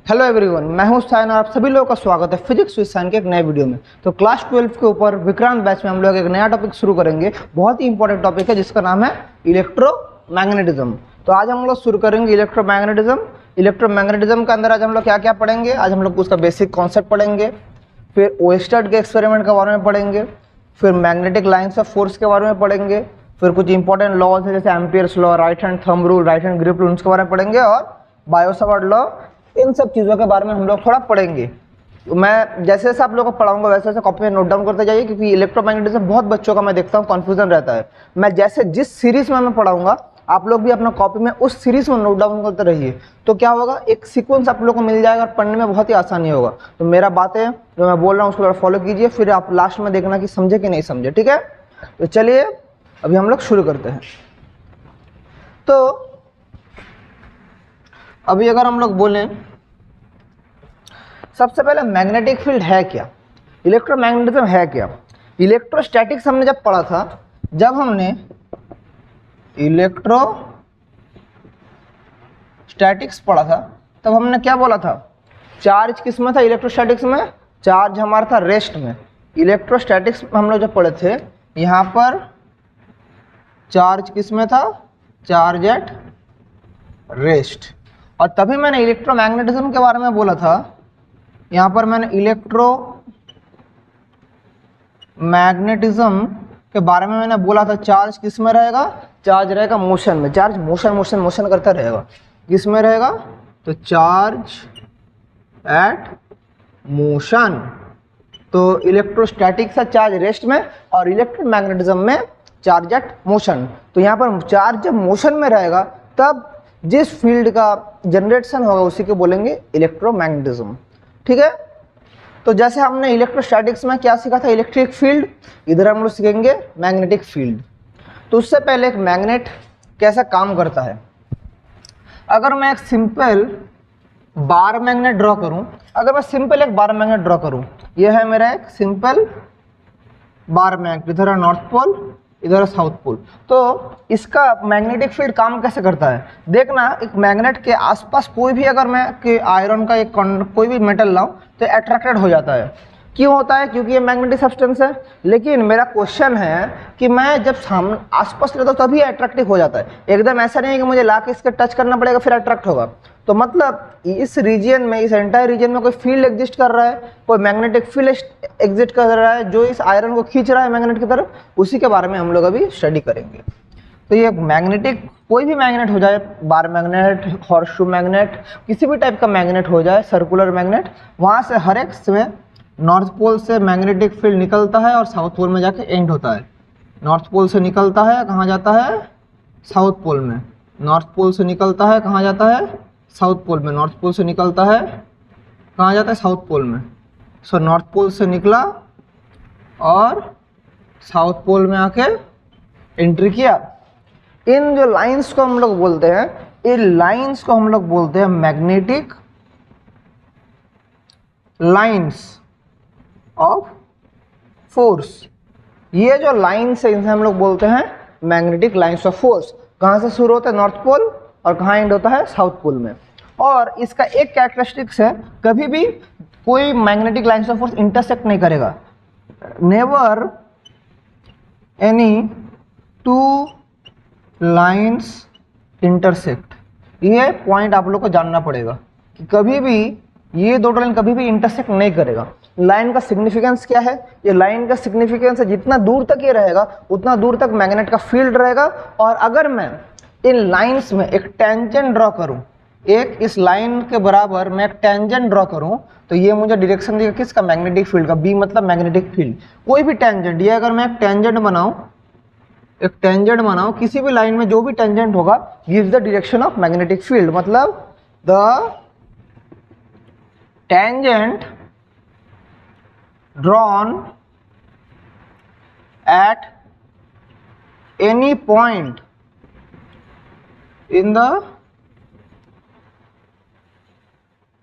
Hello everyone, मैं हूं sign और आप सभी लोगों का स्वागत है फिजिक्स विद साइन के एक नए वीडियो में। तो क्लास 12 के ऊपर विक्रांत बैच में हम लोग एक नया टॉपिक शुरू करेंगे। बहुत ही इंपॉर्टेंट टॉपिक है जिसका नाम है इलेक्ट्रोमैग्नेटिज्म। तो आज हम लोग शुरू करेंगे इलेक्ट्रोमैग्नेटिज्म। इलेक्ट्रोमैग्नेटिज्म के अंदर आज हम लोग क्या क्या पढ़ेंगे? आज हम लोग उसका बेसिक कॉन्सेप्ट पढ़ेंगे, फिर ओएस्टर्ड के एक्सपेरिमेंट के बारे में पढ़ेंगे, फिर मैग्नेटिक लाइन्स ऑफ फोर्स के बारे में पढ़ेंगे, फिर कुछ इंपॉर्टेंट लॉज है जैसे Ampere's law, right hand thumb rule, right hand grip rule, उसके बारे में पढ़ेंगे, और बायो-सावर्ट लॉ, इन सब चीज़ों के बारे में हम लोग थोड़ा पढ़ेंगे। मैं जैसे जैसे आप लोगों को पढ़ाऊंगा वैसे वैसे कॉपी में नोट डाउन करते जाइए, क्योंकि इलेक्ट्रोमैग्नेटिज्म बहुत बच्चों का मैं देखता हूँ कन्फ्यूजन रहता है। मैं जैसे जिस सीरीज में मैं पढ़ाऊंगा आप लोग भी अपना कॉपी में उस सीरीज में नोट डाउन करते रहिए, तो क्या होगा, एक सीक्वेंस आप लोग को मिल जाएगा और पढ़ने में बहुत ही आसानी होगा। तो मेरा बातें जो मैं बोल रहा हूँ उसको फॉलो कीजिए, फिर आप लास्ट में देखना कि समझे कि नहीं समझे, ठीक है? तो चलिए अभी हम लोग शुरू करते हैं। तो अभी अगर हम लोग बोलें, सबसे पहले मैग्नेटिक फील्ड है क्या, इलेक्ट्रोमैग्नेटिज्म है क्या? इलेक्ट्रोस्टैटिक्स हमने जब पढ़ा था, जब हमने इलेक्ट्रोस्टैटिक्स पढ़ा था तब हमने क्या बोला था? चार्ज किस में था इलेक्ट्रोस्टैटिक्स में? चार्ज हमारा था रेस्ट में। इलेक्ट्रोस्टैटिक्स हम लोग जब पढ़े थे यहाँ पर चार्ज किस में था? Charge at rest. और तभी मैंने इलेक्ट्रोमैग्नेटिज्म के बारे में बोला था, यहाँ पर मैंने इलेक्ट्रोमैग्नेटिज्म के बारे में मैंने बोला था चार्ज किस में रहेगा? चार्ज रहेगा मोशन में। चार्ज मोशन मोशन मोशन करता रहेगा। किस में रहेगा? तो चार्ज एट मोशन। तो इलेक्ट्रोस्टैटिक्स का चार्ज रेस्ट में और इलेक्ट्रोमैग्नेटिज्म में चार्ज एट मोशन। तो यहाँ पर चार्ज जब मोशन में रहेगा तब जिस फील्ड का जनरेशन होगा उसी को बोलेंगे इलेक्ट्रोमैग्नेटिज्म, ठीक है? तो जैसे हमने इलेक्ट्रोस्टैटिक्स में क्या सीखा था? Electric field. इधर हम लोग सीखेंगे मैग्नेटिक फील्ड। तो उससे पहले एक मैग्नेट कैसा काम करता है, अगर मैं एक सिंपल बार मैग्नेट ड्रॉ करूं, अगर मैं सिंपल एक बार मैग्नेट ड्रॉ करूं, यह है मेरा एक सिंपल बार मैग्नेट, इधर है नॉर्थ पोल, इधर है साउथ पोल। तो इसका मैग्नेटिक फील्ड काम कैसे करता है? देखना, एक मैग्नेट के आसपास कोई भी अगर मैं कि आयरन का एक कोई भी मेटल लाऊं तो अट्रैक्टेड हो जाता है। क्यों होता है? क्योंकि ये मैग्नेटिक सब्सटेंस है। लेकिन मेरा क्वेश्चन है कि मैं जब सामने आसपास रहता हूँ तभी अट्रैक्टिव हो जाता है, एकदम ऐसा नहीं है कि मुझे ला के इसके टच करना पड़ेगा फिर अट्रैक्ट होगा। तो मतलब इस रीजन में, इस एंटायर रीजन में कोई फील्ड एग्जिस्ट कर रहा है, कोई मैग्नेटिक फील्ड एग्जिस्ट कर रहा है जो इस आयरन को खींच रहा है मैग्नेट की तरफ, उसी के बारे में हम लोग अभी स्टडी करेंगे। तो ये मैग्नेटिक, कोई भी मैग्नेट हो जाए, बार मैग्नेट, हॉर्सशू मैग्नेट, किसी भी टाइप का मैग्नेट हो जाए, सर्कुलर मैग्नेट, वहाँ से हर एक में नॉर्थ पोल से मैग्नेटिक फील्ड निकलता है और साउथ पोल में जाके एंड होता है। नॉर्थ पोल से निकलता है, कहाँ जाता है? साउथ पोल में। नॉर्थ पोल से निकलता है, कहाँ जाता है? साउथ पोल में। नॉर्थ पोल से निकलता है, कहाँ जाता है? साउथ पोल में। सो नॉर्थ पोल से निकला और साउथ पोल में आके एंट्री किया। इन जो लाइंस को हम लोग बोलते हैं, इन लाइंस को हम लोग बोलते हैं मैग्नेटिक लाइंस ऑफ फोर्स। ये जो लाइंस है इनसे हम लोग बोलते हैं मैग्नेटिक लाइंस ऑफ फोर्स। कहाँ से शुरू होता है? नॉर्थ पोल, और कहाँ एंड होता है? साउथ पोल में। और इसका एक कैरेक्टरिस्टिक्स है, कभी भी कोई magnetic lines of force intersect नहीं करेगा। Never any two lines intersect. ये पॉइंट आप लोग को जानना पड़ेगा कि कभी भी ये दो लाइन कभी भी इंटरसेक्ट नहीं करेगा। लाइन का सिग्निफिकेंस क्या है? ये लाइन का सिग्निफिकेंस है जितना दूर तक ये रहेगा उतना दूर तक मैग्नेट का फील्ड रहेगा। और अगर मैं इन लाइंस में एक टेंजेंट ड्रॉ करूं, एक इस लाइन के बराबर मैं एक टेंजेंट ड्रॉ करूं, तो ये मुझे डायरेक्शन देगा किसका? मैग्नेटिक फील्ड का। बी मतलब मैग्नेटिक फील्ड। कोई भी टेंजेंट, ये अगर मैं एक टेंजेंट बनाऊं, एक टेंजेंट बनाओ, किसी भी लाइन में जो भी टेंजेंट होगा gives the direction of magnetic field. मतलब the tangent drawn at any point in the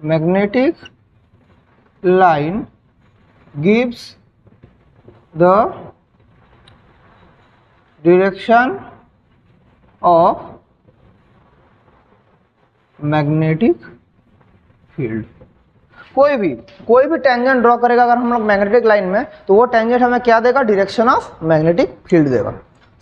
magnetic line gives the direction of magnetic field. कोई भी टेंजेंट ड्रॉ करेगा अगर हम लोग मैग्नेटिक लाइन में, तो वो टेंजेंट हमें क्या देगा, डायरेक्शन ऑफ मैग्नेटिक फील्ड देगा।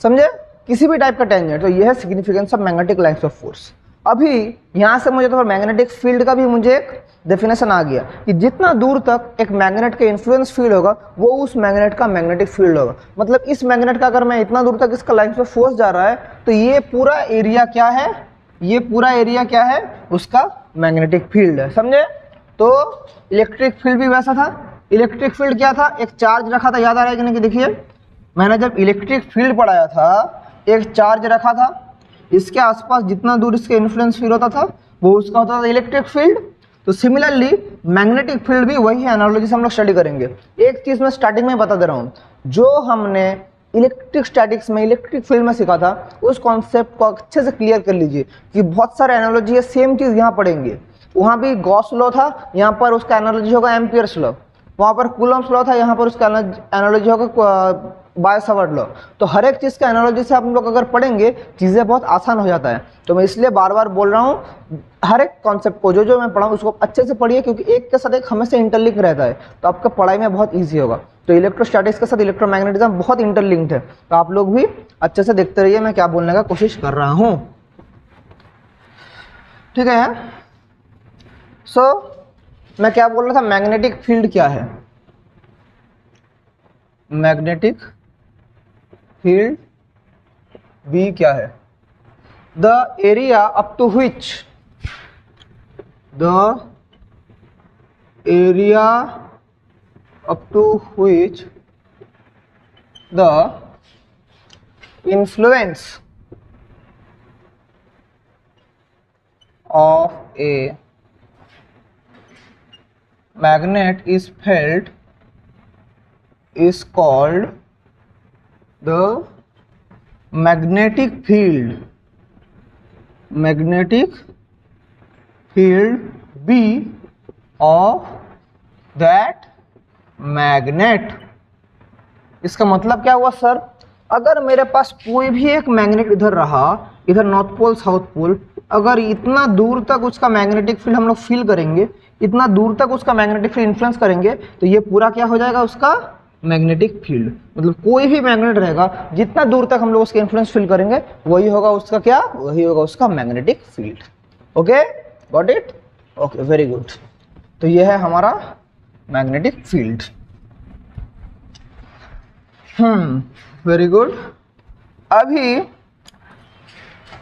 समझे, किसी भी टाइप का टेंजेंट। तो यह है significance of magnetic lines of force. अभी यहाँ से मुझे तो मैग्नेटिक फील्ड का भी मुझे एक डेफिनेशन आ गया कि जितना दूर तक एक मैग्नेट का इन्फ्लुएंस फील्ड होगा वो उस मैग्नेट का मैग्नेटिक फील्ड होगा। मतलब इस मैग्नेट का अगर मैं इतना दूर तक इसका लाइन्स ऑफ फोर्स जा रहा है तो ये पूरा एरिया क्या है, ये पूरा एरिया क्या है, उसका मैग्नेटिक फील्ड है। समझे। तो इलेक्ट्रिक फील्ड भी वैसा था। इलेक्ट्रिक फील्ड क्या था, एक चार्ज रखा था, याद आ रहा है कि नहीं, कि देखिए मैंने जब इलेक्ट्रिक फील्ड पढ़ाया था एक चार्ज रखा था, इसके आसपास जितना दूर इसके इन्फ्लुएंस फील होता था वो उसका होता था इलेक्ट्रिक फील्ड। तो सिमिलरली मैग्नेटिक फील्ड भी वही है, एनालॉजी से हम लोग स्टडी करेंगे। एक चीज मैं स्टार्टिंग में बता दे रहा हूँ, जो हमने इलेक्ट्रिक स्टैटिक्स में इलेक्ट्रिक फील्ड में सीखा था उस कॉन्सेप्ट को अच्छे से क्लियर कर लीजिए कि बहुत सारे एनालॉजी है, सेम चीज यहाँ पढ़ेंगे। वहाँ भी गॉस लॉ था, यहाँ पर उसका एनालॉजी होगा एम्पियर्स लॉ। वहाँ पर कूलम्ब्स लॉ था, यहाँ पर उसका एनालॉजी होगा बाय-सावर्त लॉ। तो हर एक चीज़ का एनालॉजी से आप लोग अगर पढ़ेंगे चीज़ें बहुत आसान हो जाता है। तो मैं इसलिए बार बार बोल रहा हूँ, हर एक कॉन्सेप्ट को जो मैं पढ़ाऊँ उसको अच्छे से पढ़िए, क्योंकि एक के साथ एक हमेशा इंटरलिंक रहता है, तो आपका पढ़ाई में बहुत ईजी होगा। तो इलेक्ट्रोस्टैटिक्स के साथ इलेक्ट्रोमैग्नेटिज्म बहुत इंटरलिंक्ड है, तो आप लोग भी अच्छे से देखते रहिए मैं क्या बोलने का कोशिश कर रहा हूँ। ठीक है। सो मैं क्या बोल रहा था, मैग्नेटिक फील्ड क्या है। मैग्नेटिक फील्ड बी क्या है, the area up to which द influence of a magnet is felt is called the magnetic field B of that magnet। इसका मतलब क्या हुआ सर, अगर मेरे पास कोई भी एक मैग्नेट इधर रहा, इधर नॉर्थ पोल साउथ पोल, अगर इतना दूर तक उसका मैग्नेटिक फील्ड हम लोग फील करेंगे, इतना दूर तक उसका मैग्नेटिक फील्ड इन्फ्लुएंस करेंगे, तो ये पूरा क्या हो जाएगा, उसका मैग्नेटिक फील्ड। मतलब कोई भी मैग्नेट रहेगा जितना दूर तक हम लोग उसके इन्फ्लुएंस फील करेंगे वही होगा उसका क्या, वही होगा उसका magnetic field. Okay, got it, okay, very good. तो ये है हमारा मैग्नेटिक फील्ड। Very good. अभी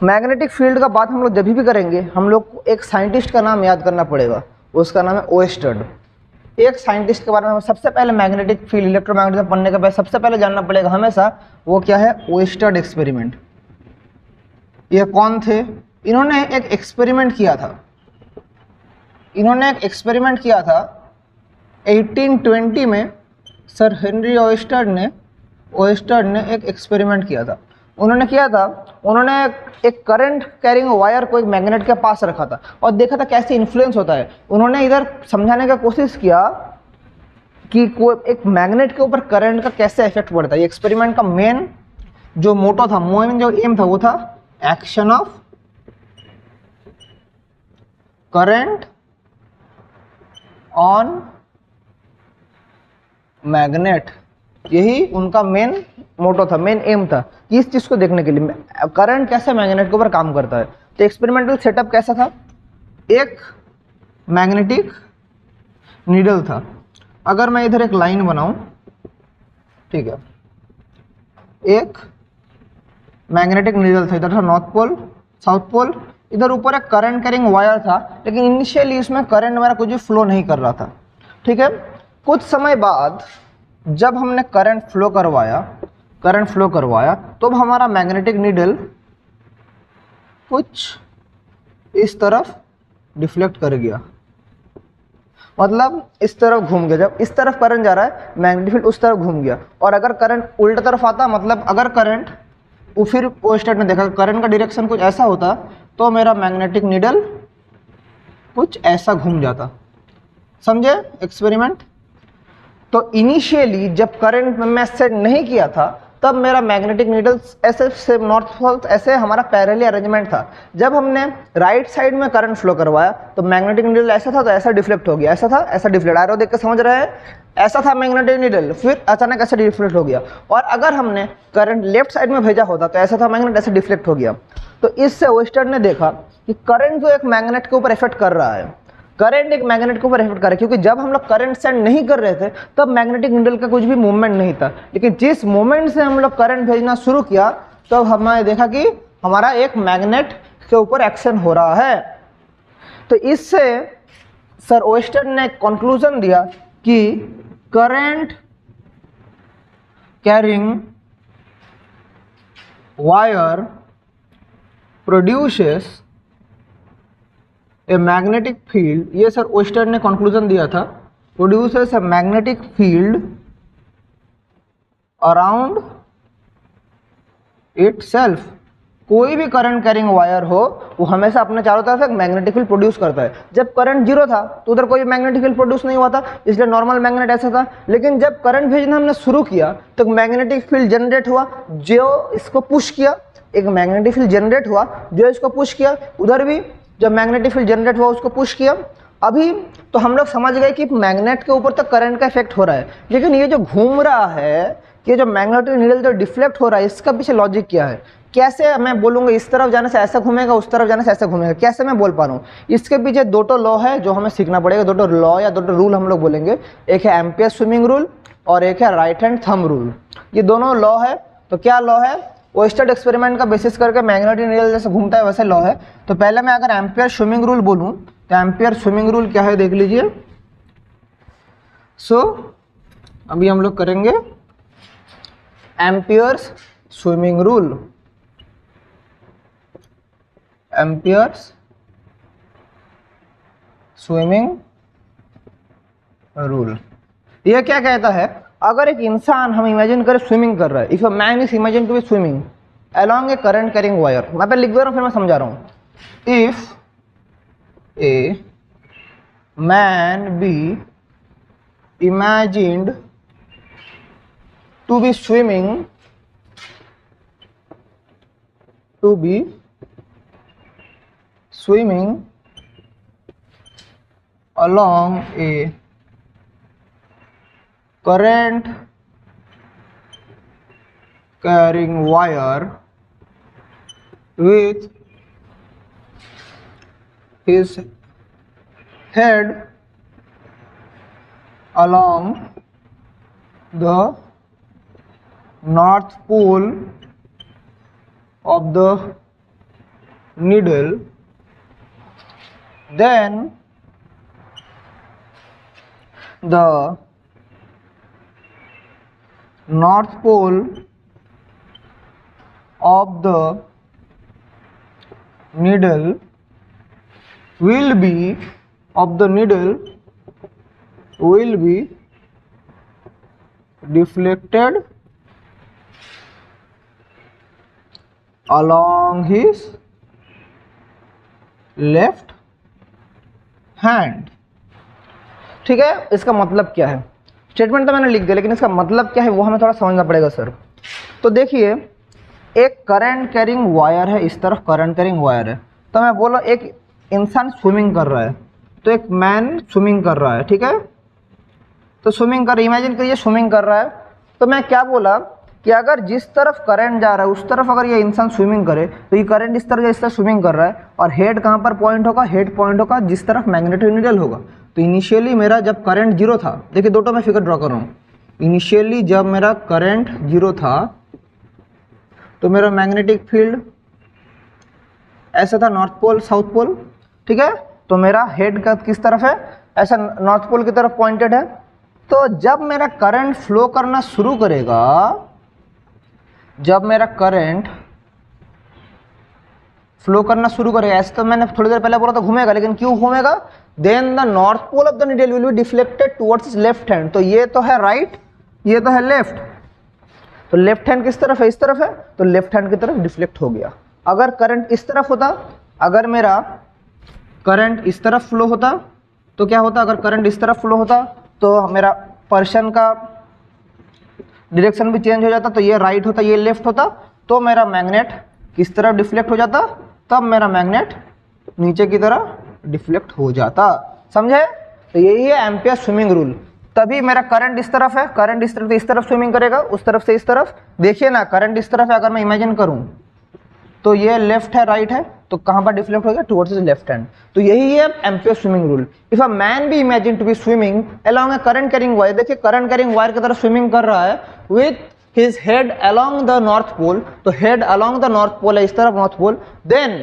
मैग्नेटिक फील्ड का बात हम लोग जब भी करेंगे, हम लोग को एक साइंटिस्ट का नाम याद करना पड़ेगा, उसका नाम है ओएस्टर्ड। एक साइंटिस्ट के बारे में सबसे पहले मैग्नेटिक फील्ड इलेक्ट्रोमैग्नेटिज्म पढ़ने के बाद सबसे पहले जानना पड़ेगा हमेशा, वो क्या है, ओएस्टर्ड एक्सपेरिमेंट। ये कौन थे, इन्होंने एक एक्सपेरिमेंट किया था, 1820 में सर हेनरी ओएस्टर्ड ने एक एक्सपेरिमेंट किया था। उन्होंने एक करंट कैरिंग वायर को एक मैग्नेट के पास रखा था और देखा था कैसे इन्फ्लुएंस होता है। उन्होंने इधर समझाने का कोशिश किया कि कोई एक मैग्नेट के ऊपर करंट का कैसे इफेक्ट पड़ता है। ये एक्सपेरिमेंट का मेन जो मोटो था, मेन जो एम था, वो था action of current on magnet. यही उनका मेन मोटो था, मेन एम था कि इस चीज को देखने के लिए करंट कैसे मैग्नेट के ऊपर काम करता है। तो एक्सपेरिमेंटल सेटअप कैसा था, एक मैग्नेटिक नीडल था। अगर मैं इधर एक लाइन बनाऊं, ठीक है, एक मैग्नेटिक नीडल था, इधर था नॉर्थ पोल साउथ पोल, इधर ऊपर एक करंट कैरिंग वायर था, लेकिन इनिशियली इसमें करंट वगैरह कुछ भी फ्लो नहीं कर रहा था। ठीक है, कुछ समय बाद जब हमने करंट फ्लो करवाया तो हमारा मैग्नेटिक नीडल कुछ इस तरफ डिफ्लेक्ट कर गया, मतलब इस तरफ घूम गया। जब इस तरफ करंट जा रहा है मैग्नेटिक फील्ड उस तरफ घूम गया, और अगर करंट उल्टा तरफ आता, मतलब अगर करंट, फिर ओएस्टर्ड ने देखा करंट का डायरेक्शन कुछ ऐसा होता तो मेरा मैग्नेटिक नीडल कुछ ऐसा घूम जाता। समझे एक्सपेरिमेंट। तो इनिशियली जब करंट में सेट नहीं किया था तब मेरा मैग्नेटिक नीडल ऐसे से नॉर्थ साउथ ऐसे हमारा पैरेलली अरेंजमेंट था। जब हमने राइट साइड में करंट फ्लो करवाया तो मैग्नेटिक नीडल ऐसा था तो ऐसा डिफ्लेक्ट हो गया, ऐसा था ऐसा डिफ्लेक्ट। एरो देख के समझ रहे हैं, ऐसा था मैग्नेटिक नीडल, फिर अचानक ऐसा डिफ्लेक्ट हो गया। और अगर हमने करंट लेफ्ट साइड में भेजा होता तो ऐसा था मैग्नेट, ऐसे डिफ्लेक्ट हो गया। तो इससे ओस्टर्न ने देखा कि करंट जो एक मैग्नेट के ऊपर इफेक्ट कर रहा है, करंट एक मैग्नेट के ऊपर इफेक्ट कर रहा है, क्योंकि जब हम लोग करंट सेंड नहीं कर रहे थे तब मैग्नेटिक नीडल का कुछ भी मूवमेंट नहीं था, लेकिन जिस मोमेंट से हम लोग करंट भेजना शुरू किया तब हमने देखा कि हमारा एक मैग्नेट के ऊपर एक्शन हो रहा है। तो इससे सर ओस्टर्न ने कंक्लूजन दिया कि current carrying wire produces a magnetic field, ये सर ओस्टर्न ने कंक्लूजन दिया था, produces a magnetic field around itself. कोई भी करंट कैरिंग वायर हो वो हमेशा अपने चारों तरफ एक मैग्नेटिक फील्ड प्रोड्यूस करता है। जब करंट जीरो था तो उधर कोई मैग्नेटिक फील्ड प्रोड्यूस नहीं हुआ था, इसलिए नॉर्मल मैग्नेट ऐसा था। लेकिन जब करंट भेजना हमने शुरू किया तो मैग्नेटिक फील्ड जनरेट हुआ जो इसको पुश किया, एक मैग्नेटिक फील्ड जनरेट हुआ जो इसको पुश किया, उधर भी जब मैग्नेटिक फील्ड जनरेट हुआ उसको पुश किया। अभी तो हम लोग समझ गए कि मैग्नेट के ऊपर तो करंट का इफेक्ट हो रहा है, लेकिन ये जो घूम रहा है, ये जो मैग्नेटिक नीडल जो डिफ्लेक्ट हो रहा है, इसका पीछे लॉजिक क्या है? कैसे मैं बोलूँगा इस तरफ जाने से ऐसा घूमेगा, उस तरफ जाने से ऐसा घूमेगा, कैसे मैं बोल पा रहा हूँ? इसके पीछे दो तो लॉ है जो हमें सीखना पड़ेगा, दो तो लॉ या दो तो रूल हम लोग बोलेंगे। एक है एम्पियर स्विमिंग रूल और एक है राइट हैंड थंब रूल। ये दोनों लॉ है। तो क्या लॉ है? ओस्टर्न एक्सपेरिमेंट का बेसिस करके मैग्नेटिक नीडल जैसे घूमता है वैसे लॉ है। तो पहले मैं अगर एम्पियर स्विमिंग रूल बोलूँ तो एम्पियर स्विमिंग रूल क्या है देख लीजिए। सो अभी हम लोग करेंगे amperes swimming rule. Amperes swimming rule ये क्या कहता है? अगर एक इंसान हम इमेजिन करें स्विमिंग कर रहा है, if a man is imagine to be swimming along a current carrying wire, मैं पहले लिख दे रहा हूं फिर मैं समझा रहा हूं। If a man B imagined to be swimming along a current carrying wire with his head along the north pole of the needle, then the north pole of the needle will be deflected along his left hand। ठीक है, इसका मतलब क्या है? Statement तो मैंने लिख दिया, लेकिन इसका मतलब क्या है वो हमें थोड़ा समझना पड़ेगा सर। तो देखिए, एक करंट कैरिंग वायर है, इस तरफ करंट कैरिंग वायर है। तो मैं बोला एक इंसान स्विमिंग कर रहा है, तो एक मैन स्विमिंग कर रहा है, ठीक है। तो स्विमिंग कर, इमेजिन करिए स्विमिंग कर रहा है। तो मैं क्या बोला कि अगर जिस तरफ करंट जा रहा है उस तरफ अगर ये इंसान स्विमिंग करे तो ये करंट इस तरह स्विमिंग कर रहा है, और हेड कहाँ पर पॉइंट होगा? हेड पॉइंट होगा जिस तरफ मैग्नेटिक नीडल होगा। तो इनिशियली मेरा जब करंट जीरो था, देखिए दो तो मैं फिगर ड्रॉ कर रहा हूँ। इनिशियली जब मेरा करंट जीरो था तो मेरा मैग्नेटिक फील्ड ऐसा था, नॉर्थ पोल साउथ पोल, ठीक है। तो मेरा हेड का किस तरफ है? ऐसा नॉर्थ पोल की तरफ पॉइंटेड है। तो जब मेरा करंट फ्लो करना शुरू करेगा, जब मेरा करंट फ्लो करना शुरू करेगा, ऐसे तो मैंने थोड़ी देर पहले बोला था घूमेगा, लेकिन क्यों घूमेगा? Then the north pole of the needle will be deflected towards left hand. तो ये तो है राइट, ये तो है लेफ्ट। तो लेफ्ट हैंड किस तरफ है? इस तरफ है, तो लेफ्ट हैंड की तरफ डिफ्लेक्ट हो गया। अगर करंट इस तरफ होता, अगर मेरा करंट इस तरफ फ्लो होता तो क्या होता? अगर करंट इस तरफ फ्लो होता तो मेरा पर्सन का डायरेक्शन भी चेंज हो जाता, तो ये राइट होता, ये लेफ्ट होता, तो मेरा मैग्नेट किस तरफ डिफ्लेक्ट हो जाता, तब मेरा मैग्नेट नीचे की तरफ डिफ्लेक्ट हो जाता। समझे? तो यही है एम्पियर स्विमिंग रूल। तभी मेरा करंट इस तरफ है, करंट इस तरफ, तो इस तरफ स्विमिंग करेगा, उस तरफ से इस तरफ। देखिए ना, करंट इस तरफ है, अगर मैं इमेजिन करूं तो ये लेफ्ट है, राइट है, तो कहां पर डिफ्लेक्ट हो गया, टुवर्ड्स द लेफ्ट हैंड। तो यही है Ampere swimming rule. If a man be imagine to be swimming along a current carrying wire, देखिए करंट कैरिंग वायर की तरफ स्विमिंग कर रहा है with his head along the north pole, तो head along the north pole है, इस तरफ north pole, then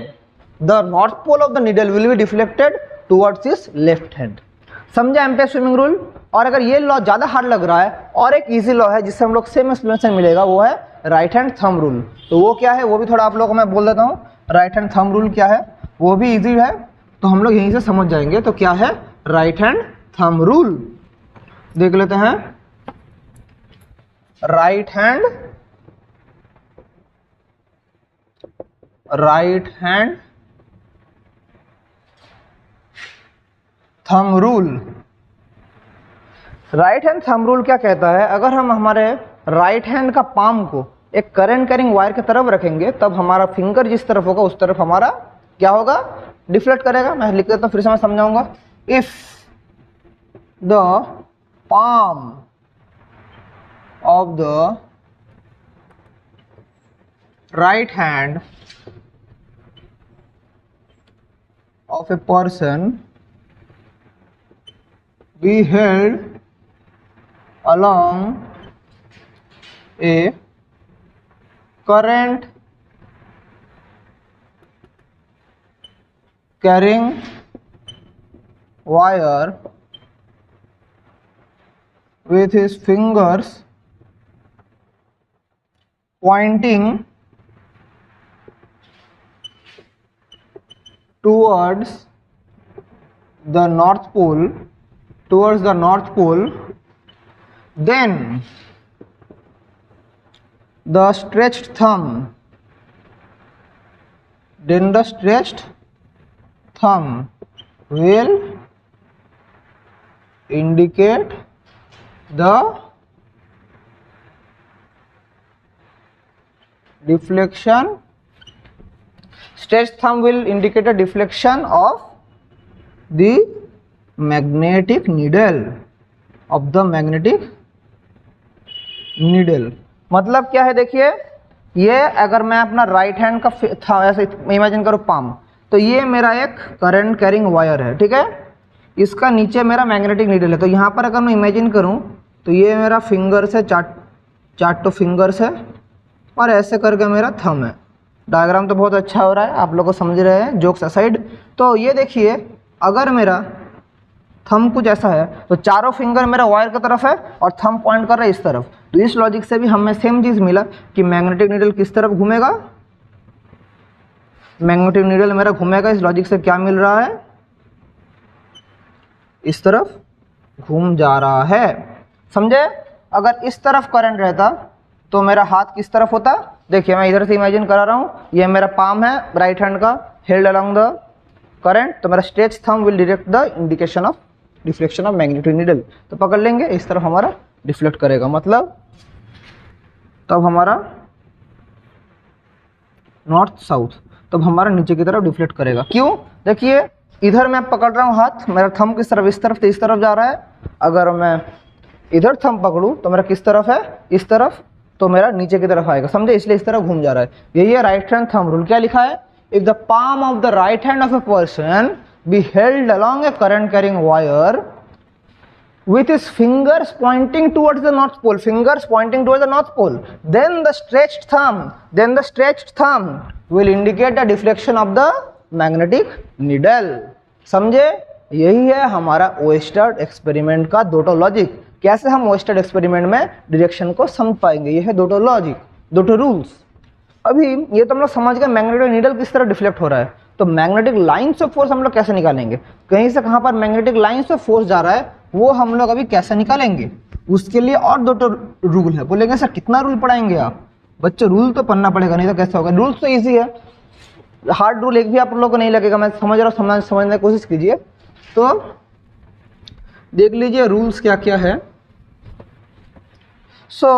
the north pole of the needle will be deflected towards his left hand. समझा एम्पियर स्विमिंग रूल? और अगर ये law ज्यादा hard लग रहा है, और एक इजी लॉ है जिससे हम लोग सेम एक्सप्लेनेशन मिलेगा, वो है राइट हैंड थंब रूल। तो वो क्या है, वो भी थोड़ा आप लोगों को मैं बोल देता हूँ। राइट हैंड थंब रूल क्या है, वो भी इजी है, तो हम लोग यहीं से समझ जाएंगे। तो क्या है राइट हैंड थंब रूल, देख लेते हैं। Right hand thumb rule. Right hand thumb rule क्या कहता है, अगर हम हमारे राइट हैंड का पाम को एक करंट कैरिंग वायर की तरफ रखेंगे, तब हमारा फिंगर जिस तरफ होगा उस तरफ हमारा क्या होगा, डिफ्लेक्ट करेगा। मैं लिख देता हूं, फिर से मैं समझाऊंगा। If the palm of the right hand of a person be held along a current carrying wire with his fingers pointing towards the North Pole, then the stretched thumb will indicate the deflection. Stretched thumb will indicate a deflection of the magnetic needle, मतलब क्या है, देखिए ये अगर मैं अपना right hand का था ऐसे इमेजिन करूँ पाम, तो ये मेरा एक करंट कैरिंग वायर है, ठीक है, इसका नीचे मेरा मैग्नेटिक नीडल है। तो यहाँ पर अगर मैं इमेजिन करूँ तो ये मेरा फिंगर्स है, चार तो फिंगर्स है, और ऐसे करके मेरा थंब है। डायग्राम तो बहुत अच्छा हो रहा है, आप लोग को समझ रहे हैं, जोक्स असाइड। तो ये देखिए, अगर मेरा थंब कुछ ऐसा है, तो चारों फिंगर मेरा वायर की तरफ है और थंब पॉइंट कर रहा है इस तरफ। तो इस लॉजिक से भी हमें सेम चीज़ मिला कि मैग्नेटिक नीडल किस तरफ घूमेगा, मैग्नेटिक नीडल मेरा घूमेगा। इस लॉजिक से क्या मिल रहा है, इस तरफ घूम जा रहा है। समझे? अगर इस तरफ करंट रहता तो मेरा हाथ किस तरफ होता, देखिए मैं इधर से इमेजिन करा रहा हूँ, ये मेरा पाम है राइट हैंड का, हेल्ड अलोंग द करंट, तो मेरा stretch thumb will direct the indication of deflection of magnetic needle. तो पकड़ लेंगे, इस तरफ हमारा डिफ्लेक्ट करेगा, मतलब तब हमारा नॉर्थ साउथ, तब हमारा नीचे की तरफ डिफ्लेक्ट करेगा। क्यों? देखिए इधर मैं पकड़ रहा हूँ हाथ, मेरा थंब किस तरफ, इस तरफ, तो इस तरफ जा रहा है। अगर मैं इधर थंब पकड़ूँ तो मेरा किस तरफ है, इस तरफ, तो मेरा नीचे की तरफ आएगा। समझे? इसलिए इस तरफ घूम जा रहा है। यही है राइट हैंड थंब रूल। क्या लिखा है, if the palm of the right hand of a person be held along a current carrying wire with his fingers pointing towards the north pole, then the stretched thumb will indicate a deflection of the magnetic needle। समझे? यही है हमारा ओएस्टर्ड experiment का दोटो logic. कैसे हम ओएस्टर्ड experiment में direction को समझ पाएंगे, ये है दोटो लॉजिक, दोटो रूल्स। अभी ये तो हम लोग समझ गए मैग्नेटिक नीडल किस तरह डिफ्लेक्ट हो रहा है। तो मैग्नेटिक लाइंस ऑफ फोर्स हम लोग कैसे निकालेंगे, कहीं से कहां पर मैग्नेटिक लाइंस ऑफ फोर्स जा रहा है, वो हम लोग अभी कैसे निकालेंगे, उसके लिए और दो रूल है। बोलेंगे सर कितना रूल पढ़ाएंगे आप, बच्चे रूल तो पढ़ना पड़ेगा, नहीं तो कैसे होगा। रूल्स तो इजी है, हार्ड रूल एक भी आप लोगों को नहीं लगेगा, मैं समझ रहा हूँ, समझने की कोशिश कीजिए। तो देख लीजिए रूल्स क्या क्या है। सो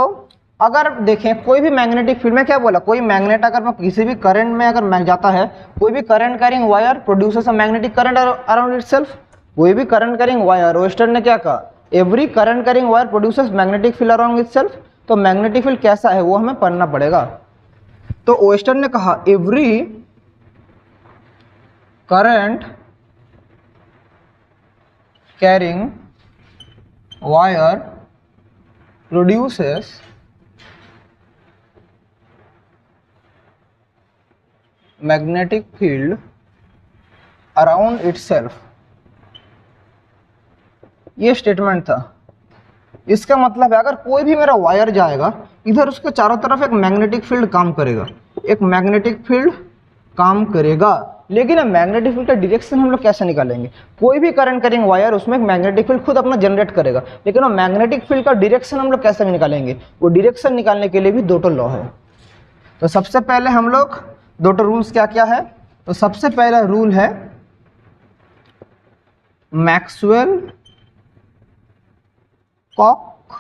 अगर देखें कोई भी मैग्नेटिक फील्ड में क्या बोला, कोई मैग्नेट अगर मैं किसी भी करंट में अगर मैं जाता है, कोई भी current carrying wire produces a magnetic current around itself. कोई भी करंट कैरिंग वायर, ओस्टर्न ने क्या कहा, every current carrying wire produces magnetic field around itself. तो मैग्नेटिक फील्ड कैसा है वो हमें पढ़ना पड़ेगा। तो ओस्टर्न ने कहा every current carrying wire produces magnetic field around itself. ये स्टेटमेंट था। इसका मतलब है अगर कोई भी मेरा वायर जाएगा इधर, उसके चारों तरफ एक मैग्नेटिक फील्ड काम करेगा, एक मैग्नेटिक फील्ड काम करेगा। लेकिन मैग्नेटिक फील्ड का डायरेक्शन हम लोग कैसे निकालेंगे? कोई भी करंट कैरिंग वायर उसमें एक मैग्नेटिक फील्ड खुद अपना जनरेट करेगा, लेकिन वो मैग्नेटिक फील्ड का डायरेक्शन हम लोग कैसे निकालेंगे? वो डायरेक्शन निकालने के लिए भी दो लॉ है। तो सबसे पहले हम लोग दो रूल्स क्या क्या है? तो सबसे पहला रूल है मैक्सवेल कॉक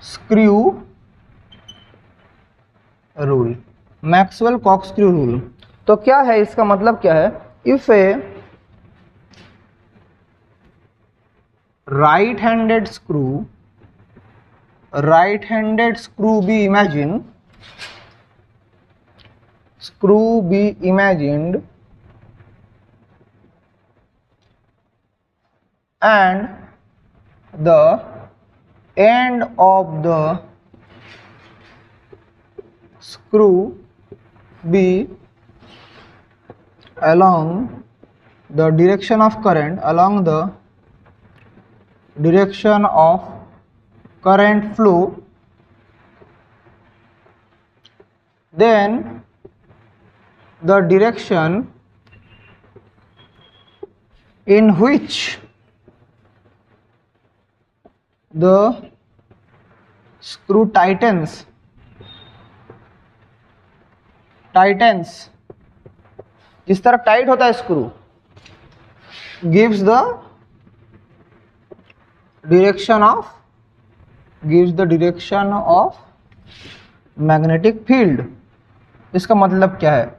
स्क्रू रूल। मैक्सवेल कॉक स्क्रू रूल तो क्या है, इसका मतलब क्या है? If a right handed screw be imagined and the end of the screw be along the direction of current flow, then the direction in which the screw tightens जिस तरफ टाइट होता है screw, gives the direction of magnetic field. इसका मतलब क्या है?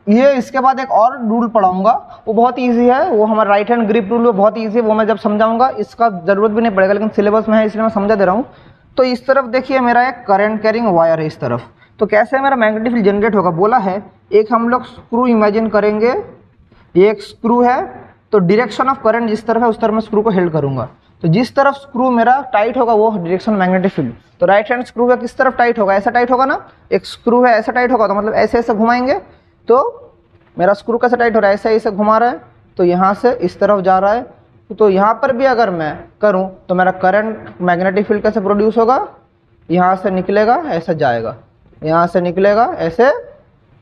ये इसके बाद एक और रूल पढ़ाऊंगा, वो बहुत इजी है, वो हमारा राइट हैंड ग्रिप रूल है, बहुत इजी है, वो मैं जब समझाऊंगा इसका जरूरत भी नहीं पड़ेगा, लेकिन सिलेबस में है इसलिए मैं समझा दे रहा हूँ। तो इस तरफ देखिए मेरा एक करंट कैरिंग वायर है इस तरफ, तो कैसे मेरा मैग्नेटिक फील्ड जनरेट होगा? बोला है एक हम लोग स्क्रू इमेजिन करेंगे, ये एक स्क्रू है, तो डायरेक्शन ऑफ करंट जिस तरफ है उस तरफ मैं स्क्रू को हेल्ड करूंगा, तो जिस तरफ स्क्रू मेरा टाइट होगा वो डायरेक्शन मैग्नेटिक फील्ड। तो राइट हैंड स्क्रू का किस तरफ टाइट होगा? ऐसा टाइट होगा ना, एक स्क्रू है ऐसा टाइट होगा, तो मतलब ऐसे ऐसे घुमाएंगे तो मेरा स्क्रू कैसे टाइट हो रहा है? ऐसे ऐसे घुमा रहा है, तो यहाँ से इस तरफ जा रहा है, तो यहाँ पर भी अगर मैं करूँ तो मेरा करंट मैग्नेटिक फील्ड कैसे प्रोड्यूस होगा? यहाँ से निकलेगा ऐसे जाएगा, यहाँ से निकलेगा ऐसे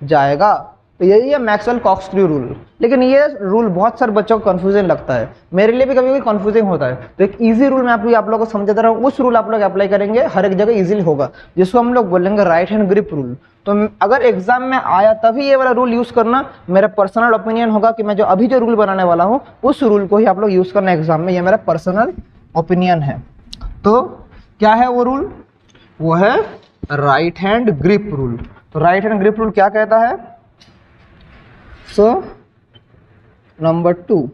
जाएगा। तो यही है मैक्सवेल कॉक स्क्रू रूल। लेकिन ये रूल बहुत सारे बच्चों को कंफ्यूजन लगता है, मेरे लिए भी कभी कभी कंफ्यूजिंग होता है। तो एक इजी रूल मैं आप लोगों को समझा दे रहा हूँ, उस रूल आप लोग अप्लाई करेंगे हर एक जगह इजीली होगा, जिसको हम लोग बोलेंगे राइट हैंड ग्रिप रूल। तो अगर एग्जाम में आया तभी ये वाला रूल यूज करना, मेरा पर्सनल ओपिनियन होगा कि मैं जो अभी जो रूल बनाने वाला हूँ उस रूल को ही आप लोग यूज करना एग्जाम में, ये मेरा पर्सनल ओपिनियन है। तो क्या है वो रूल? वो है राइट हैंड ग्रिप रूल। तो राइट हैंड ग्रिप रूल क्या कहता है? So number 2,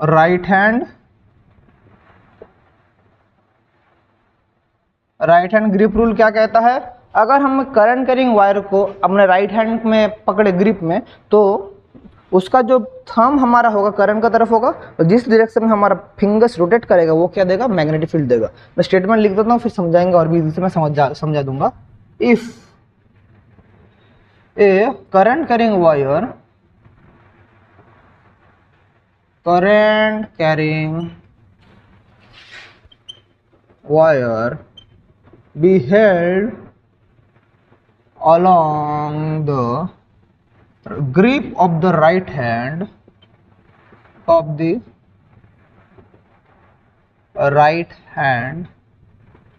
right hand grip rule क्या कहता है? अगर हम करंट कैरिंग वायर को अपने राइट हैंड में पकड़े ग्रिप में, तो उसका जो थंब हमारा होगा करंट का तरफ होगा, और जिस डायरेक्शन में हमारा फिंगर्स रोटेट करेगा वो क्या देगा? मैग्नेटिक फील्ड देगा। मैं स्टेटमेंट लिख देता हूँ, फिर समझाएंगे और भी इजी से मैं समझा दूंगा। If A current carrying wire be held along the grip of the right hand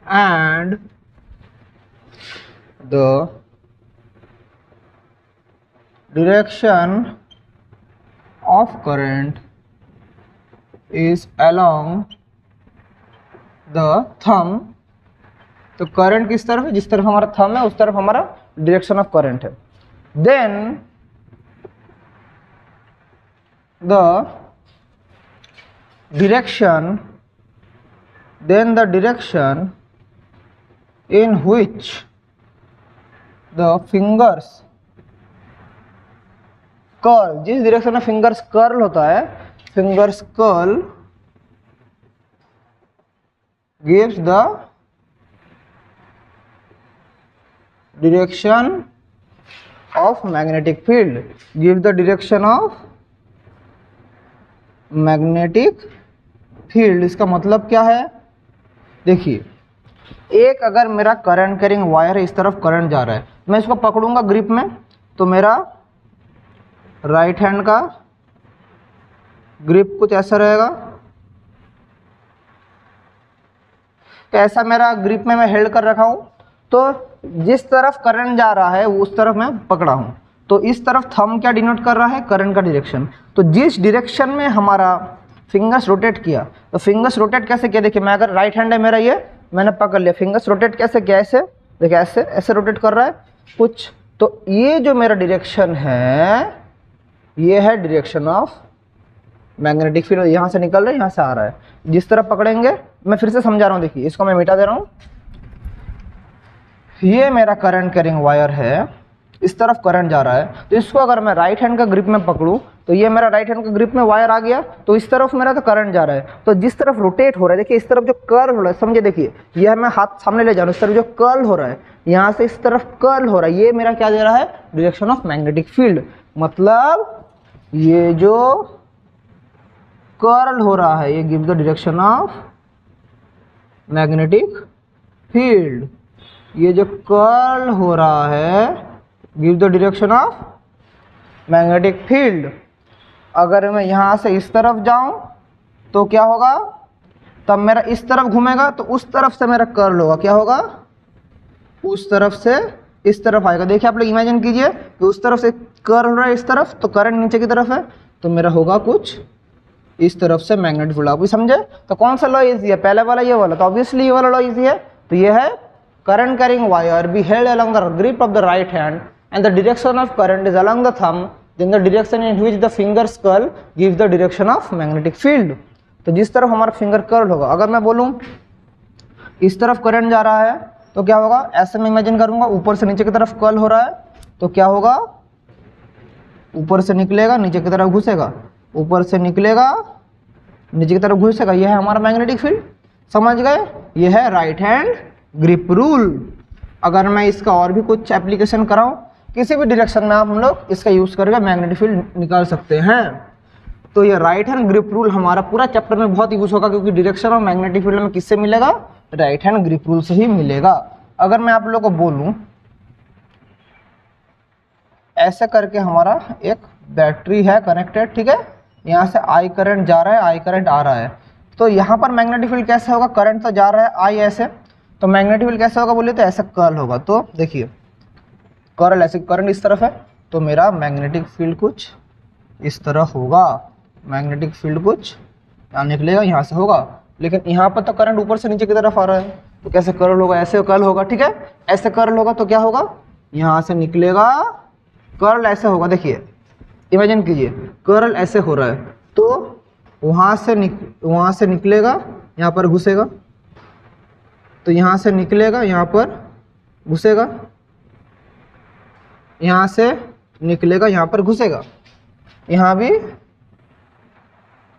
and the direction of current is along the thumb, तो करंट किस तरफ है, जिस तरफ हमारा थंब है उस तरफ हमारा डायरेक्शन ऑफ करंट है। Then the direction in which the fingers curl, जिस डायरेक्शन में फिंगर्स कर्ल होता है, fingers curl gives the direction of magnetic field, gives the direction of magnetic field. इसका मतलब क्या है, देखिए एक अगर मेरा करंट कैरिंग वायर है, इस तरफ करंट जा रहा है, मैं इसको पकड़ूंगा ग्रिप में, तो मेरा राइट हैंड का ग्रिप कुछ ऐसा रहेगा, तो ऐसा मेरा ग्रिप में मैं हेल्ड कर रखा हूं, तो जिस तरफ करंट जा रहा है उस तरफ मैं पकड़ा हूं, तो इस तरफ थंब क्या डिनोट कर रहा है, करंट का डायरेक्शन। तो जिस डायरेक्शन में हमारा फिंगर्स रोटेट किया, तो फिंगर्स रोटेट कैसे किया, देखिए मैं अगर राइट हैंड है मेरा, ये मैंने पकड़ लिया, फिंगर्स रोटेट कैसे किया, ऐसे देखिए, ऐसे ऐसे रोटेट कर रहा है कुछ, तो ये जो मेरा डायरेक्शन है ये है डायरेक्शन ऑफ मैग्नेटिक फील्ड, यहाँ से निकल रहा है यहाँ से आ रहा है, जिस तरफ पकड़ेंगे, मैं फिर से समझा रहा हूँ, देखिए इसको मैं मिटा दे रहा हूँ, ये मेरा करंट कैरिंग वायर है, इस तरफ करंट जा रहा है, तो इसको अगर मैं राइट हैंड का ग्रिप में पकड़ूं, तो ये मेरा राइट हैंड का ग्रिप में वायर आ गया, तो इस तरफ मेरा तो करंट जा रहा है, तो जिस तरफ रोटेट हो रहा है, देखिए इस तरफ जो कर्ल हो रहा है, समझे, देखिए यह मैं हाथ सामने ले जा रहा हूँ, इस तरफ जो कर्ल हो रहा है, यहाँ से इस तरफ कर्ल हो रहा है, ये मेरा क्या दे रहा है, डायरेक्शन ऑफ मैग्नेटिक फील्ड। मतलब ये जो कर्ल हो रहा है ये give the direction of magnetic field, ये जो कर्ल हो रहा है give the direction of magnetic field. अगर मैं यहाँ से इस तरफ जाऊं तो क्या होगा, तब मेरा इस तरफ घूमेगा, तो उस तरफ से मेरा कर्ल होगा, क्या होगा, उस तरफ से इस तरफ आएगा। देखिए आप लोग इमेजिन कीजिए कि उस तरफ से कर्ल हो रहा है इस तरफ, तो करंट नीचे की तरफ है, तो मेरा होगा कुछ इस तरफ से मैग्नेटिक फील्ड। आप भी समझे, तो कौन सा लॉ इजी है, पहले वाला ये वाला, तो ऑब्वियसली ये वाला लॉ इजी है, तो ये है current carrying wire be held along the grip of the right hand and the direction of current is along the thumb, then the direction in which the fingers curl gives the direction of magnetic field। तो जिस तरफ हमारा finger curl होगा, अगर मैं बोलूं इस तरफ करंट जा रहा है तो क्या होगा, ऐसे मैं इमेजिन करूंगा, ऊपर से नीचे की तरफ कर्ल हो रहा है, तो क्या होगा, ऊपर से निकलेगा नीचे की तरफ घुसेगा, ऊपर से निकलेगा नीचे की तरफ घुसेगा, यह है हमारा मैग्नेटिक फील्ड। समझ गए, यह है राइट हैंड ग्रिप रूल। अगर मैं इसका और भी कुछ एप्लीकेशन कराऊं, किसी भी डायरेक्शन में आप हम लोग इसका यूज करके मैग्नेटिक फील्ड निकाल सकते हैं। तो ये राइट हैंड ग्रिप रूल हमारा पूरा चैप्टर में बहुत यूज होगा, क्योंकि डायरेक्शन ऑफ मैग्नेटिक फील्ड में किससे मिलेगा, राइट हैंड ग्रिप रूल से ही मिलेगा। अगर मैं आप लोग को बोलूं ऐसे करके हमारा एक बैटरी है कनेक्टेड, ठीक है, यहाँ से आई करंट जा रहा है, आई करंट आ रहा है, तो यहाँ पर मैग्नेटिक फील्ड कैसे होगा, करंट तो जा रहा है आई ऐसे, तो मैग्नेटिक फील्ड कैसे होगा बोलिए, तो ऐसा कर्ल होगा। तो देखिए कर्ल ऐसे, करंट इस तरफ है, तो मेरा मैग्नेटिक फील्ड कुछ इस तरफ होगा, मैग्नेटिक फील्ड कुछ यहाँ निकलेगा, यहाँ से होगा, लेकिन यहाँ पर तो करंट ऊपर से नीचे की तरफ आ रहा है, तो कैसे कर्ल होगा, ऐसे कर्ल होगा, ठीक है, ऐसे कर्ल होगा, तो क्या होगा, यहाँ से निकलेगा, कर्ल ऐसे होगा, देखिए इमेजिन कीजिए कर्ल ऐसे हो रहा है, तो वहाँ से निकलेगा, यहाँ पर घुसेगा, तो यहाँ से निकलेगा, यहाँ पर घुसेगा, यहाँ से निकलेगा, यहाँ पर घुसेगा, यहाँ भी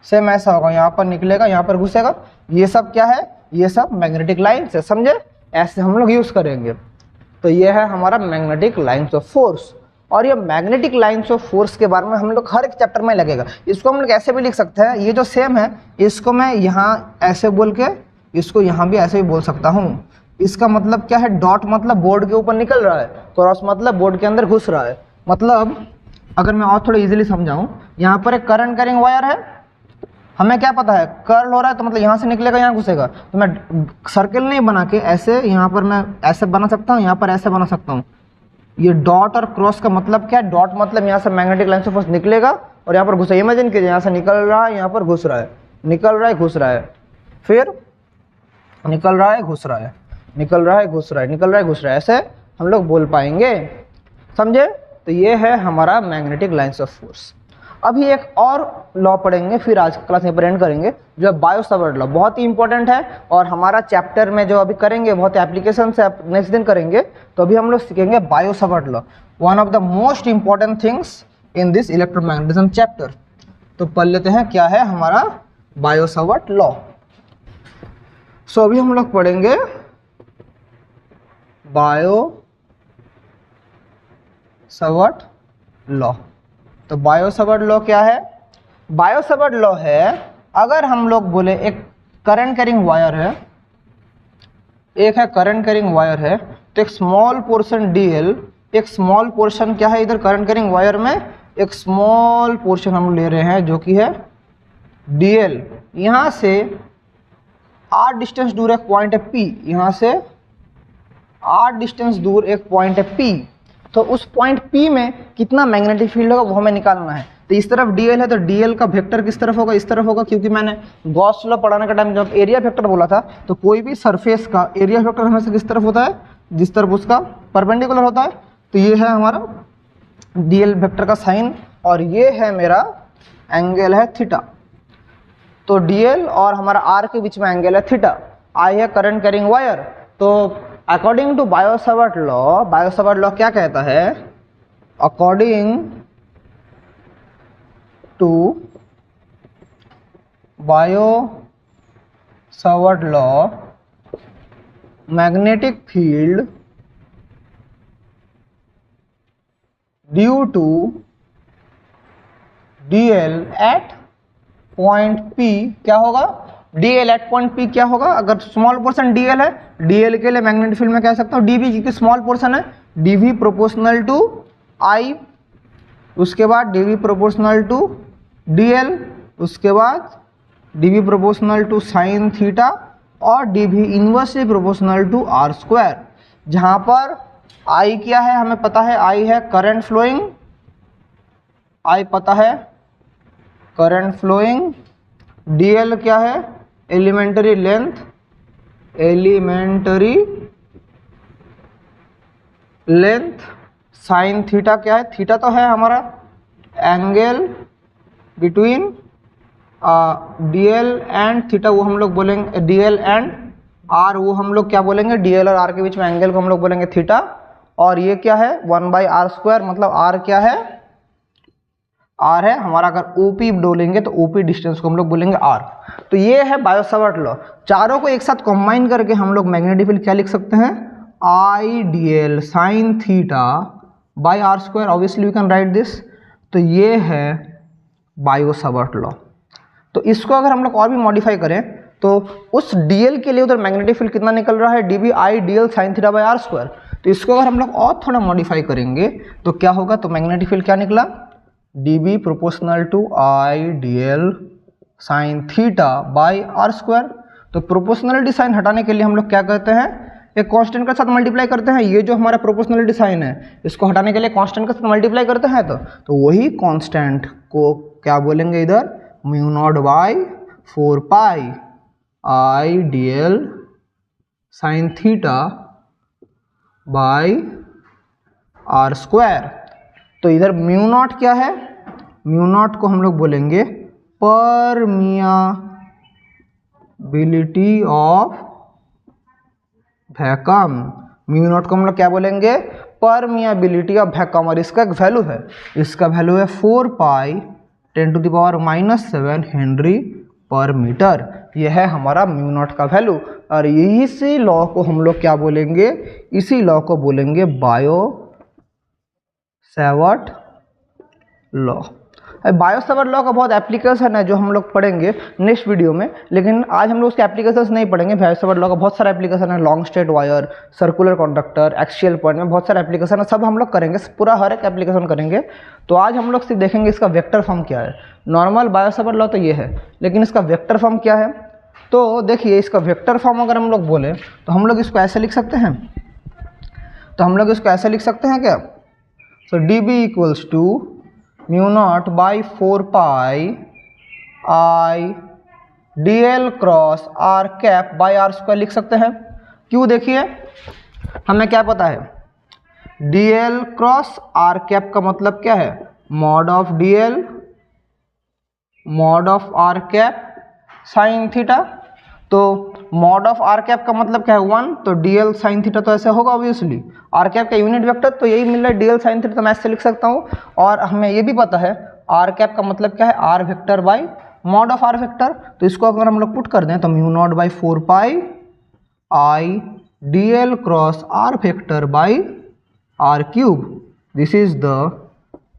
सेम ऐसा होगा, यहाँ पर निकलेगा, यहाँ पर घुसेगा, ये सब क्या है, ये सब मैग्नेटिक लाइन से, समझे, ऐसे हम लोग यूज करेंगे। तो ये है हमारा मैग्नेटिक लाइन्स ऑफ फोर्स। और ये मैग्नेटिक लाइन्स ऑफ फोर्स के बारे में हम लोग हर एक चैप्टर में लगेगा। इसको हम लोग ऐसे भी लिख सकते हैं, ये जो सेम है इसको मैं यहाँ ऐसे बोल के इसको यहाँ भी ऐसे ही बोल सकता हूँ। इसका मतलब क्या है, डॉट मतलब बोर्ड के ऊपर निकल रहा है, क्रॉस मतलब बोर्ड के अंदर घुस रहा है। मतलब अगर मैं और थोड़ा इजीली समझाऊँ, यहाँ पर एक करंट कैरिंग वायर है, हमें क्या पता है कर्ल हो रहा है, तो मतलब यहाँ से निकलेगा, यहाँ घुसेगा, तो मैं सर्किल नहीं बना के ऐसे यहाँ पर मैं ऐसे बना सकता हूँ, यहाँ पर ऐसे बना सकता हूँ। ये डॉट और क्रॉस का मतलब क्या है, डॉट मतलब यहाँ से मैग्नेटिक लाइन से फोर्स निकलेगा और यहाँ पर घुसेगा। इमेजिन कीजिए यहाँ से निकल रहा है, यहाँ पर घुस रहा है, निकल रहा है, घुस रहा है। फिर निकल रहा है घुस रहा है, निकल रहा है घुस रहा है, निकल रहा है घुस रहा है, ऐसे हम लोग बोल पाएंगे। समझे? तो ये है हमारा मैग्नेटिक लाइंस ऑफ फोर्स। अभी एक और लॉ पढ़ेंगे, फिर आज क्लास में प्रेजेंट करेंगे, जो है बायो सावर्ट लॉ। बहुत ही इंपॉर्टेंट है और हमारा चैप्टर में जो अभी करेंगे बहुत एप्लीकेशन से नेक्स्ट दिन करेंगे। तो अभी हम लोग सीखेंगे bio Savart law, one of the most important things in this electromagnetism chapter. तो पढ़ लेते हैं क्या है हमारा बायो सावर्ट लॉ। सो अभी हम लोग पढ़ेंगे बायो सावर्ट लॉ। तो बायो सावर्ट लॉ क्या है? बायो सावर्ट लॉ है, अगर हम लोग बोले एक करंट कैरिंग वायर है, एक है करंट कैरिंग वायर है, तो एक स्मॉल पोर्शन डीएल, एक स्मॉल पोर्शन क्या है इधर करंट कैरिंग वायर में, एक स्मॉल पोर्शन हम ले रहे हैं जो कि है डीएल। यहाँ से आर डिस्टेंस दूर एक पॉइंट है पी, यहाँ से आर डिस्टेंस दूर एक पॉइंट है पी। तो उस पॉइंट पी में कितना मैग्नेटिक फील्ड होगा वो हमें निकालना है। तो इस तरफ डीएल है तो डीएल का वेक्टर किस तरफ होगा? इस तरफ होगा, क्योंकि मैंने गॉस लॉ पढ़ाने का टाइम जब एरिया वेक्टर बोला था तो कोई भी सरफेस का एरिया वेक्टर हमेशा किस तरफ होता है? जिस तरफ उसका परपेंडिकुलर होता है। तो ये है हमारा डीएल वेक्टर का साइन और ये है मेरा एंगल है थीटा। तो डीएल और हमारा आर के बीच में एंगल है थीटा। आई है करंट कैरिंग वायर। तो according to Biot Savart law, Biot Savart law क्या कहता है? According to Biot Savart law, magnetic field due to dl at point P क्या होगा? डीएल एट पॉइंट पी क्या होगा? अगर स्मॉल पोर्शन डीएल है, डीएल के लिए मैग्नेटिक फील्ड में कह सकता हूँ डीवी, क्योंकि स्मॉल पोर्शन है, डीवी प्रोपोर्शनल टू आई, उसके बाद डीवी प्रोपोर्शनल टू डीएल, उसके बाद DV proportional to sine theta और DV inversely proportional to R square. जहाँ पर आई क्या है हमें पता है, आई है करंट फ्लोइंग, आई पता है करंट फ्लोइंग, डीएल क्या है? Elementary length, elementary length, sine theta क्या है? थीटा तो है हमारा angle between DL and theta, वो हम लोग बोलेंगे डीएल एंड आर, वो हम लोग क्या बोलेंगे? डीएल और आर के बीच में एंगल को हम लोग बोलेंगे थीटा। और ये क्या है? 1/r स्क्वायर, मतलब आर क्या है? आर है हमारा, अगर ओपी बोलेंगे तो ओपी डिस्टेंस को हम लोग बोलेंगे आर। तो ये है बायो सावर्ट लॉ। चारों को एक साथ कंबाइन करके हम लोग मैग्नेटिक फील्ड क्या लिख सकते हैं? I d l sine theta by r square. Obviously we can write this. तो ये है बायो सावर्ट लॉ। तो इसको अगर हम लोग और भी मॉडिफाई करें तो उस डीएल के लिए उधर मैग्नेटिक फील्ड कितना निकल रहा है? DB I d l sine theta by r square. तो इसको अगर हम लोग और थोड़ा मॉडिफाई करेंगे तो क्या होगा? तो मैग्नेटिक फील्ड क्या निकला? DB proportional to I d l sine theta by r square. तो प्रोपोर्शनलिटी साइन हटाने के लिए हम लोग क्या करते हैं? एक कांस्टेंट के साथ मल्टीप्लाई करते हैं। ये जो हमारा प्रोपोर्शनलिटी साइन है इसको हटाने के लिए कांस्टेंट के साथ मल्टीप्लाई करते हैं। तो वही कांस्टेंट को क्या बोलेंगे इधर? Mu naught by 4 pi I d l sine theta by r square. तो इधर म्यू नॉट क्या है? म्यू नॉट को हम लोग बोलेंगे permeability of vacuum. Mu naught को हम लोग क्या बोलेंगे? Permeability of vacuum. और इसका एक वैल्यू है, इसका वैल्यू है 4 पाई 10⁻⁻7 हेनरी पर मीटर। यह है हमारा म्यू नॉट का वैल्यू। और इसी लॉ को हम लोग क्या बोलेंगे? इसी लॉ को बोलेंगे bio Savart law. Biot Savart law का बहुत एप्लीकेशन है जो हम लोग पढ़ेंगे नेक्स्ट वीडियो में, लेकिन आज हम लोग उसके एप्लीकेशंस नहीं पढ़ेंगे। बायो सावर्ट लॉ का बहुत सारा एप्लीकेशन है, long straight wire, circular conductor, axial point में बहुत सारे एप्लीकेशन है, सब हम लोग करेंगे, पूरा हर एक एप्लीकेशन करेंगे। तो आज हम लोग सिर्फ देखेंगे इसका वेक्टर फॉर्म क्या है। नॉर्मल बायो सावर्ट लॉ तो ये है, लेकिन इसका वेक्टर फॉर्म क्या है? तो देखिए इसका वेक्टर फॉर्म अगर हम लोग बोले तो हम लोग इसको ऐसे लिख सकते हैं। तो हम लोग इसको ऐसे लिख सकते हैं क्या? So D B equals to mu naught by 4 pi I dl cross r cap by r square लिख सकते हैं। क्यों? देखिए हमें क्या पता है, dl क्रॉस r कैप का मतलब क्या है, mod of dl mod of r cap sine theta. तो मॉड ऑफ r कैप का मतलब क्या है 1, तो dl साइन थीटा तो ऐसे होगा ऑब्वियसली, r कैप का यूनिट वेक्टर तो यही मिल रहा है dl साइन थीटा, तो मैं ऐसे लिख सकता हूँ। और हमें ये भी पता है r कैप का मतलब क्या है, r vector by mod of r vector. तो इसको अगर हम लोग पुट कर दें तो mu naught by 4 pi I dl cross r vector by r cube, this is the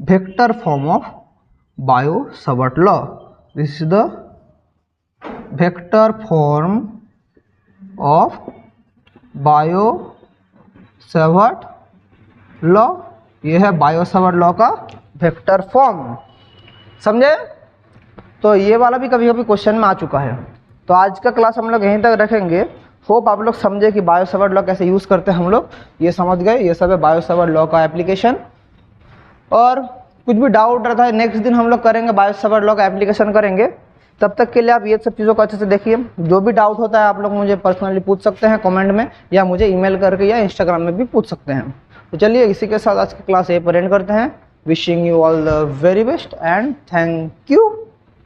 vector form of Biot-Savart law. This is the vector form of Biot-Savart law. ये है बायो-सावर्ट लॉ का vector form, समझे? तो ये वाला भी कभी कभी क्वेश्चन में आ चुका है। तो आज का क्लास हम लोग यहीं तक रखेंगे। होप आप लोग समझे कि बायो-सावर्ट लॉ कैसे यूज़ करते हैं हम लोग, ये समझ गए। ये सब है बायो-सावर्ट लॉ का एप्लीकेशन। और कुछ भी डाउट रहता है नेक्स्ट दिन हम लोग करेंगे, बायो-सावर्ट लॉ का एप्लीकेशन करेंगे। तब तक के लिए आप ये सब चीज़ों को अच्छे से देखिए। जो भी डाउट होता है आप लोग मुझे पर्सनली पूछ सकते हैं कमेंट में, या मुझे ईमेल करके या इंस्टाग्राम में भी पूछ सकते हैं। तो चलिए इसी के साथ आज की क्लास यहीं पर एंड करते हैं। Wishing you all the very best and thank you.